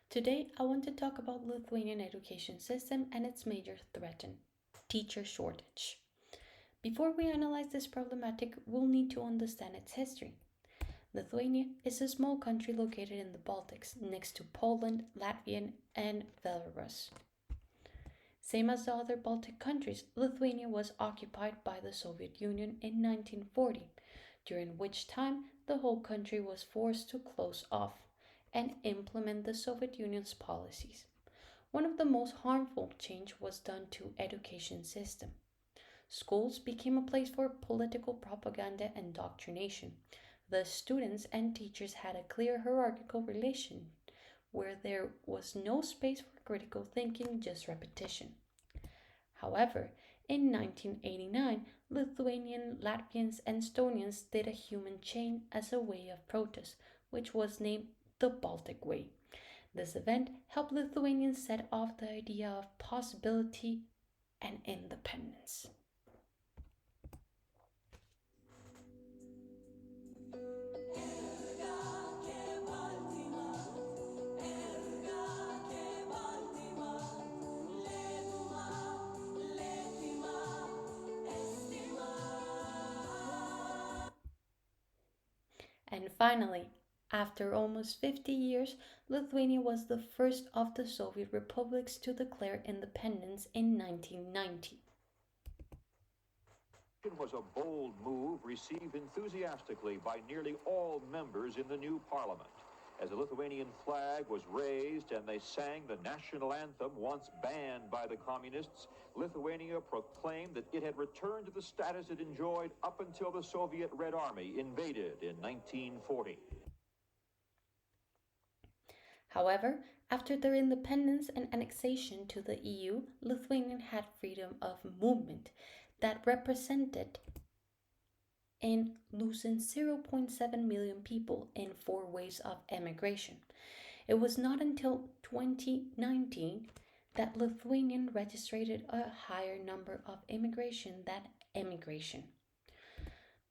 Today, I want to talk about Lithuanian education system and its major threat, teacher shortage. Before we analyze this problematic, we'll need to understand its history. Lithuania is a small country located in the Baltics, next to Poland, Latvia, and Belarus. Same as the other Baltic countries, Lithuania was occupied by the Soviet Union in 1940, during which time the whole country was forced to close off and implement the Soviet Union's policies. One of the most harmful change was done to education system. Schools became a place for political propaganda and indoctrination. The students and teachers had a clear hierarchical relation where there was no space for critical thinking, just repetition. However, in 1989, Lithuanian, Latvians, and Estonians did a human chain as a way of protest, which was named the Baltic Way. This event helped Lithuanians set off the idea of possibility and independence. And finally, after almost 50 years, Lithuania was the first of the Soviet republics to declare independence in 1990. It was a bold move received enthusiastically by nearly all members in the new parliament. As the Lithuanian flag was raised and they sang the national anthem once banned by the communists, Lithuania proclaimed that it had returned to the status it enjoyed up until the Soviet Red Army invaded in 1940. However, after their independence and annexation to the EU, Lithuania had freedom of movement that represented in losing 0.7 million people in 4 waves of emigration. It was not until 2019 that Lithuania registered a higher number of immigration than emigration.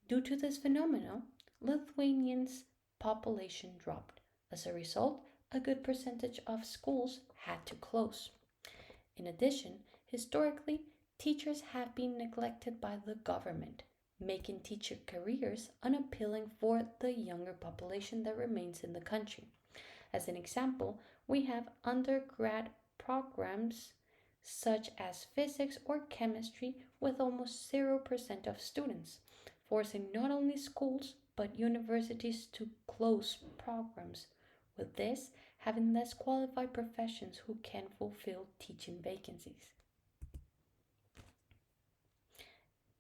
Due to this phenomenon, Lithuanians' population dropped. As a result, a good percentage of schools had to close. In addition, historically, teachers have been neglected by the government, making teacher careers unappealing for the younger population that remains in the country. As an example, we have undergrad programs such as physics or chemistry with almost 0% of students, forcing not only schools but universities to close programs. With this, having less qualified professions who can fulfill teaching vacancies.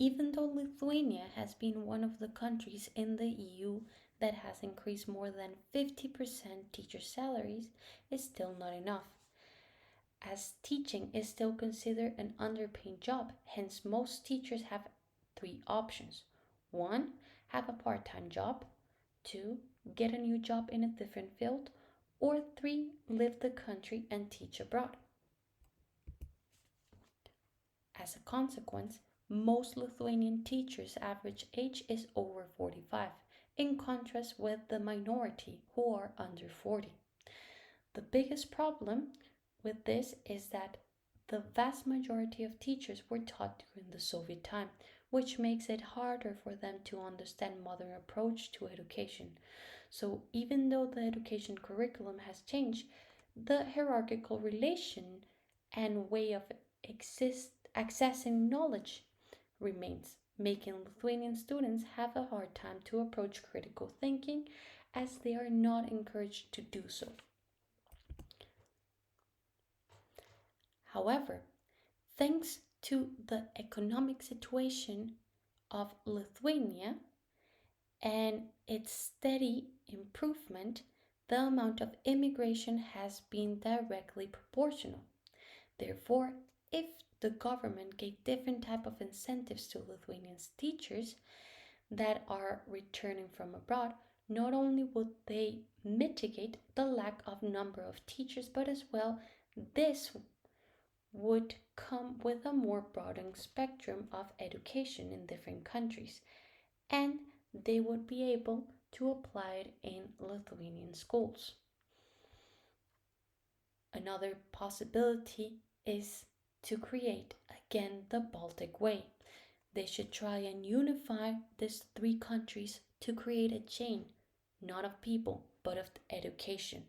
Even though Lithuania has been one of the countries in the EU that has increased more than 50% teacher salaries, it's still not enough, as teaching is still considered an underpaid job. Hence, most teachers have three options: one, have a part time job, two, get a new job in a different field, or three, leave the country and teach abroad. As a consequence, most Lithuanian teachers' average age is over 45, in contrast with the minority who are under 40. The biggest problem with this is that the vast majority of teachers were taught during the Soviet time, which makes it harder for them to understand modern approach to education. So even though the education curriculum has changed, the hierarchical relation and way of accessing knowledge remains, making Lithuanian students have a hard time to approach critical thinking as they are not encouraged to do so. However, thanks to the economic situation of Lithuania and its steady improvement, the amount of immigration has been directly proportional. Therefore, if the government gave different type of incentives to Lithuanian teachers that are returning from abroad, not only would they mitigate the lack of number of teachers, but as well this would come with a more broadened spectrum of education in different countries, and they would be able to apply it in Lithuanian schools. Another possibility is to create again the Baltic Way. They should try and unify these three countries to create a chain, not of people, but of education.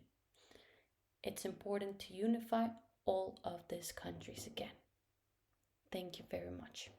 It's important to unify all of these countries again. Thank you very much.